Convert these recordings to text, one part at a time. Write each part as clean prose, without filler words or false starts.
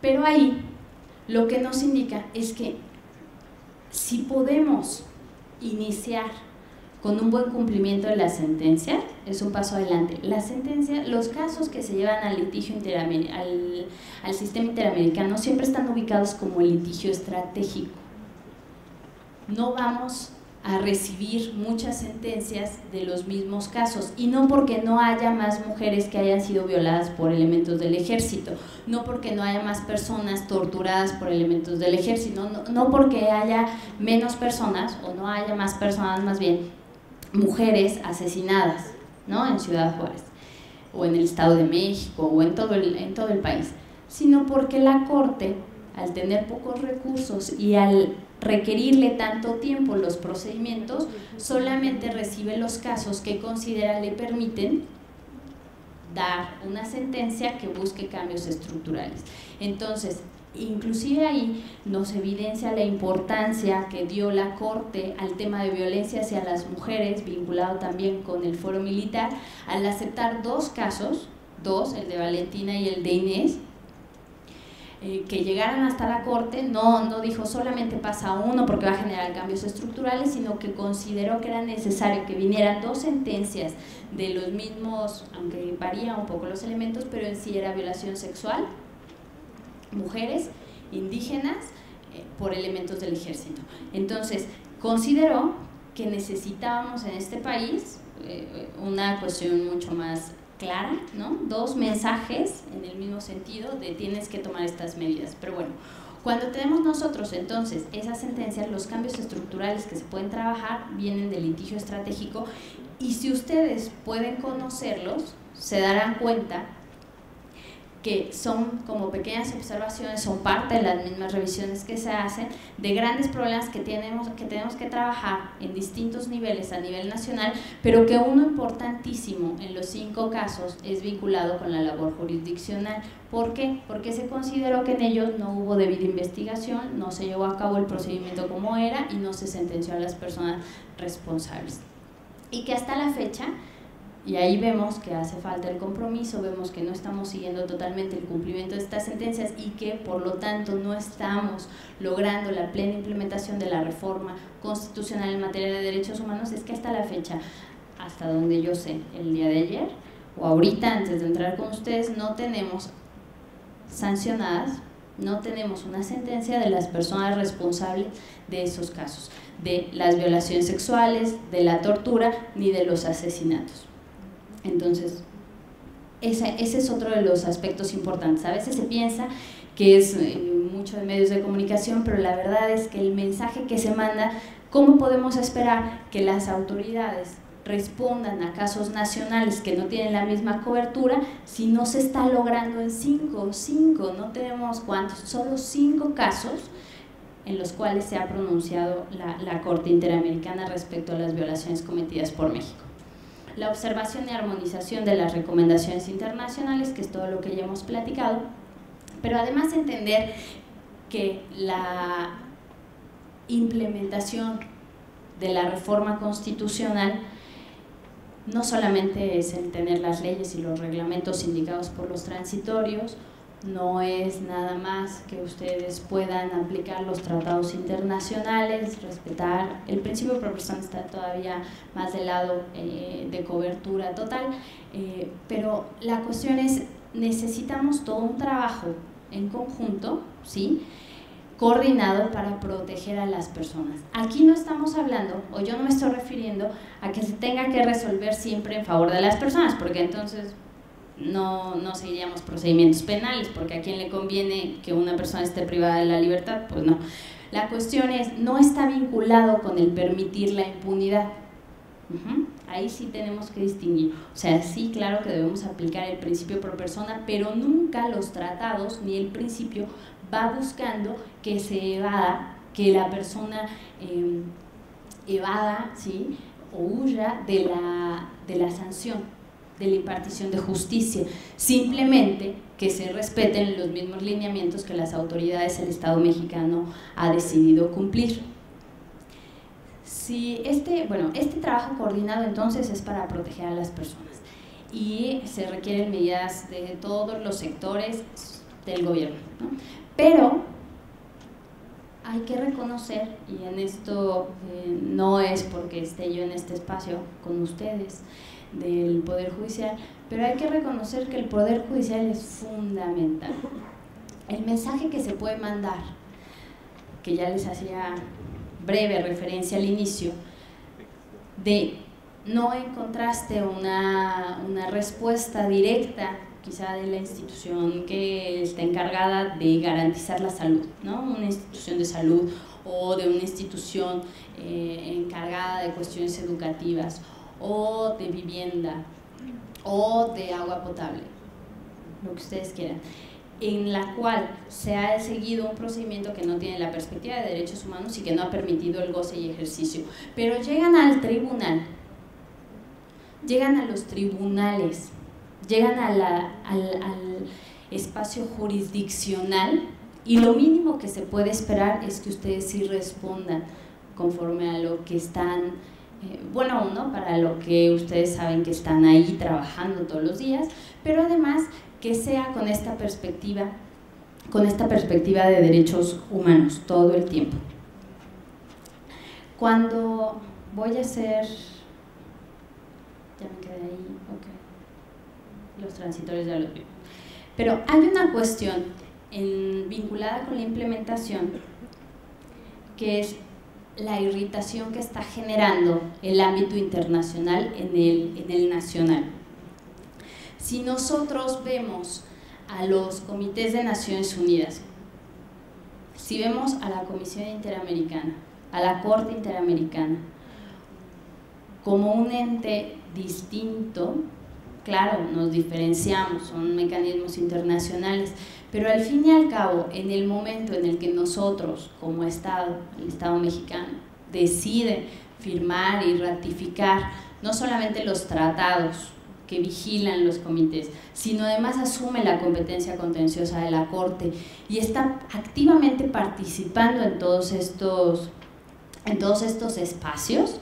Pero ahí lo que nos indica es que si podemos iniciar con un buen cumplimiento de la sentencia, es un paso adelante. La sentencia, los casos que se llevan al litigio al sistema interamericano siempre están ubicados como litigio estratégico. No vamos a recibir muchas sentencias de los mismos casos, y no porque no haya más mujeres que hayan sido violadas por elementos del ejército, no porque no haya más personas torturadas por elementos del ejército, no porque haya menos personas, o no haya más personas, más bien mujeres asesinadas, ¿no?, en Ciudad Juárez, o en el Estado de México, o en todo el país, sino porque la Corte, al tener pocos recursos y al requerirle tanto tiempo los procedimientos, solamente recibe los casos que considera le permiten dar una sentencia que busque cambios estructurales. Entonces, inclusive ahí nos evidencia la importancia que dio la Corte al tema de violencia hacia las mujeres, vinculado también con el Foro Militar, al aceptar dos casos, el de Valentina y el de Inés, que llegaran hasta la Corte. No dijo solamente pasa uno porque va a generar cambios estructurales, sino que consideró que era necesario que vinieran dos sentencias de los mismos, aunque varían un poco los elementos, pero en sí era violación sexual, mujeres, indígenas, por elementos del ejército. Entonces, consideró que necesitábamos en este país una cuestión mucho más clara, ¿no? Dos mensajes en el mismo sentido de tienes que tomar estas medidas. Pero bueno, cuando tenemos nosotros entonces esas sentencias, los cambios estructurales que se pueden trabajar vienen del litigio estratégico, y si ustedes pueden conocerlos, se darán cuenta que son como pequeñas observaciones, son parte de las mismas revisiones que se hacen, de grandes problemas que tenemos que trabajar en distintos niveles a nivel nacional, pero que uno importantísimo en los 5 casos es vinculado con la labor jurisdiccional. ¿Por qué? Porque se consideró que en ellos no hubo debida investigación, no se llevó a cabo el procedimiento como era y no se sentenció a las personas responsables. Y que hasta la fecha, y ahí vemos que hace falta el compromiso, vemos que no estamos siguiendo totalmente el cumplimiento de estas sentencias y que por lo tanto no estamos logrando la plena implementación de la reforma constitucional en materia de derechos humanos. Es que hasta la fecha, hasta donde yo sé, el día de ayer o ahorita antes de entrar con ustedes, no tenemos sancionadas, no tenemos una sentencia de las personas responsables de esos casos, de las violaciones sexuales, de la tortura, ni de los asesinatos. Entonces, ese es otro de los aspectos importantes. A veces se piensa que es mucho de medios de comunicación, pero la verdad es que el mensaje que se manda, ¿cómo podemos esperar que las autoridades respondan a casos nacionales que no tienen la misma cobertura si no se está logrando en 5, no tenemos cuántos, solo 5 casos en los cuales se ha pronunciado la Corte Interamericana respecto a las violaciones cometidas por México? La observación y armonización de las recomendaciones internacionales, que es todo lo que ya hemos platicado, pero además entender que la implementación de la reforma constitucional no solamente es el tener las leyes y los reglamentos indicados por los transitorios, no es nada más que ustedes puedan aplicar los tratados internacionales, respetar el principio de proporción, está todavía más del lado de cobertura total, pero la cuestión es, necesitamos todo un trabajo en conjunto, ¿sí?, coordinado para proteger a las personas. Aquí no estamos hablando, o yo no me estoy refiriendo a que se tenga que resolver siempre en favor de las personas, porque entonces no seguiríamos procedimientos penales, porque a quién le conviene que una persona esté privada de la libertad, pues no. La cuestión es, no está vinculado con el permitir la impunidad. Ahí sí tenemos que distinguir. O sea, sí, claro que debemos aplicar el principio pro persona, pero nunca los tratados ni el principio va buscando que se evada, que la persona evada, ¿sí?, o huya de la sanción, de la impartición de justicia, simplemente que se respeten los mismos lineamientos que las autoridades del Estado mexicano ha decidido cumplir. Si este trabajo coordinado entonces es para proteger a las personas y se requieren medidas de todos los sectores, del gobierno, ¿no? Pero hay que reconocer, y en esto no es porque esté yo en este espacio con ustedes del Poder Judicial, pero hay que reconocer que el Poder Judicial es fundamental. El mensaje que se puede mandar, que ya les hacía breve referencia al inicio, de no encontraste una respuesta directa quizá de la institución que está encargada de garantizar la salud, ¿no? Una institución de salud o de una institución encargada de cuestiones educativas o de vivienda o de agua potable, lo que ustedes quieran, en la cual se ha seguido un procedimiento que no tiene la perspectiva de derechos humanos y que no ha permitido el goce y ejercicio, pero llegan al tribunal, llegan a los tribunales, llegan al espacio jurisdiccional y lo mínimo que se puede esperar es que ustedes sí respondan conforme a lo que están, bueno, uno, para lo que ustedes saben que están ahí trabajando todos los días, pero además que sea con esta perspectiva de derechos humanos todo el tiempo. Cuando voy a hacer, ya me quedé ahí, ok, los transitorios ya los vi, pero hay una cuestión vinculada con la implementación que es la irritación que está generando el ámbito internacional en el nacional. Si nosotros vemos a los comités de Naciones Unidas, si vemos a la Comisión Interamericana, a la Corte Interamericana, como un ente distinto, claro, nos diferenciamos, son mecanismos internacionales, pero al fin y al cabo, en el momento en el que nosotros, como Estado, el Estado mexicano, decide firmar y ratificar no solamente los tratados que vigilan los comités, sino además asume la competencia contenciosa de la Corte y está activamente participando en todos estos espacios,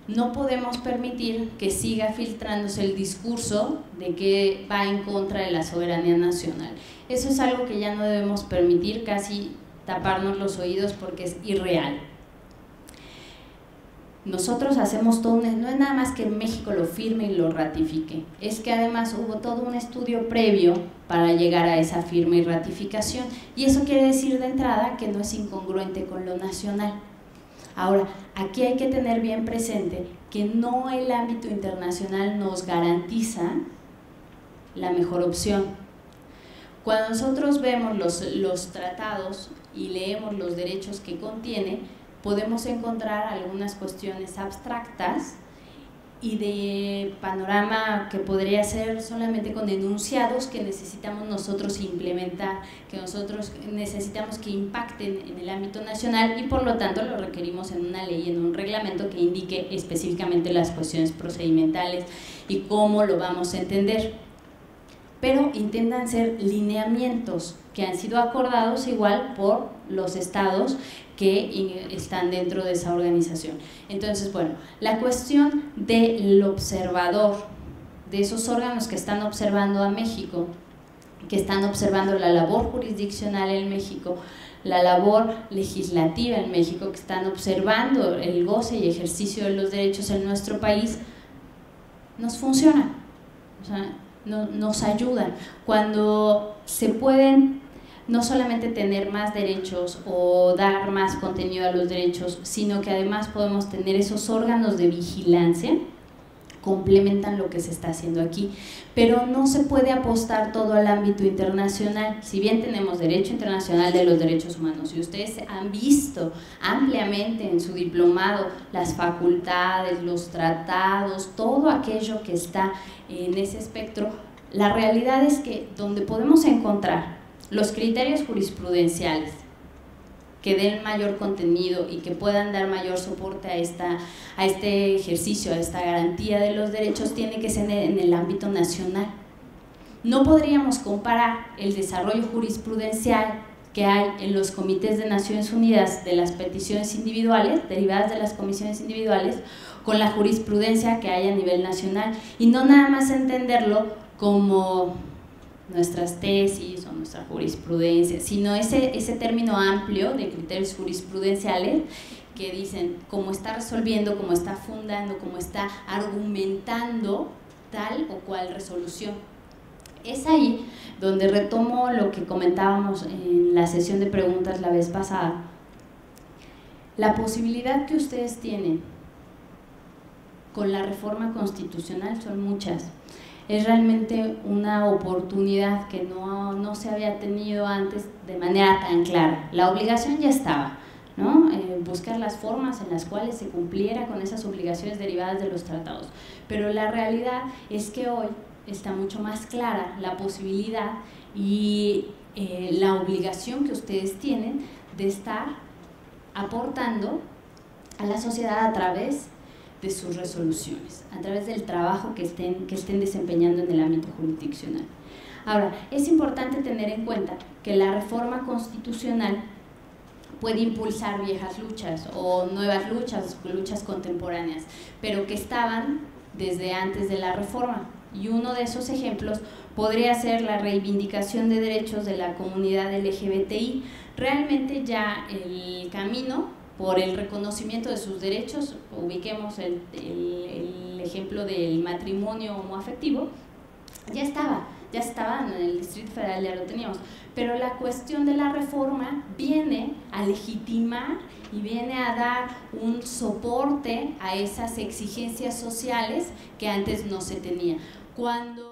no podemos permitir que siga filtrándose el discurso de que va en contra de la soberanía nacional. Eso es algo que ya no debemos permitir, casi taparnos los oídos porque es irreal. Nosotros hacemos todo no es nada más que México lo firme y lo ratifique, es que además hubo todo un estudio previo para llegar a esa firma y ratificación, y eso quiere decir de entrada que no es incongruente con lo nacional. Ahora, aquí hay que tener bien presente que no el ámbito internacional nos garantiza la mejor opción. Cuando nosotros vemos los tratados y leemos los derechos que contiene, podemos encontrar algunas cuestiones abstractas y de panorama que podría ser solamente con enunciados que necesitamos nosotros implementar, que nosotros necesitamos que impacten en el ámbito nacional y por lo tanto lo requerimos en una ley, en un reglamento que indique específicamente las cuestiones procedimentales y cómo lo vamos a entender. Pero intentan ser lineamientos que han sido acordados igual por los estados que están dentro de esa organización. Entonces, bueno, la cuestión del observador, de esos órganos que están observando a México, que están observando la labor jurisdiccional en México, la labor legislativa en México, que están observando el goce y ejercicio de los derechos en nuestro país, nos funciona, o sea, nos ayudan. Cuando se pueden no solamente tener más derechos o dar más contenido a los derechos, sino que además podemos tener esos órganos de vigilancia, complementan lo que se está haciendo aquí, pero no se puede apostar todo al ámbito internacional. Si bien tenemos derecho internacional de los derechos humanos y ustedes han visto ampliamente en su diplomado las facultades, los tratados, todo aquello que está en ese espectro, la realidad es que donde podemos encontrar los criterios jurisprudenciales que den mayor contenido y que puedan dar mayor soporte a este ejercicio, a esta garantía de los derechos, tiene que ser en el ámbito nacional. No podríamos comparar el desarrollo jurisprudencial que hay en los comités de Naciones Unidas de las peticiones individuales, derivadas de las comisiones individuales, con la jurisprudencia que hay a nivel nacional, y no nada más entenderlo como nuestras tesis o nuestra jurisprudencia, sino ese término amplio de criterios jurisprudenciales que dicen cómo está resolviendo, cómo está fundando, cómo está argumentando tal o cual resolución. Es ahí donde retomo lo que comentábamos en la sesión de preguntas la vez pasada. La posibilidad que ustedes tienen con la reforma constitucional son muchas. Es realmente una oportunidad que no se había tenido antes de manera tan clara. La obligación ya estaba, ¿no? Buscar las formas en las cuales se cumpliera con esas obligaciones derivadas de los tratados. Pero la realidad es que hoy está mucho más clara la posibilidad y la obligación que ustedes tienen de estar aportando a la sociedad a través de sus resoluciones, a través del trabajo que estén desempeñando en el ámbito jurisdiccional. Ahora, es importante tener en cuenta que la reforma constitucional puede impulsar viejas luchas o nuevas luchas contemporáneas, pero que estaban desde antes de la reforma. Y uno de esos ejemplos podría ser la reivindicación de derechos de la comunidad LGBTI. Realmente ya el camino por el reconocimiento de sus derechos, ubiquemos el ejemplo del matrimonio homoafectivo, ya estaba en el Distrito Federal, ya lo teníamos, pero la cuestión de la reforma viene a legitimar y viene a dar un soporte a esas exigencias sociales que antes no se tenía. Cuando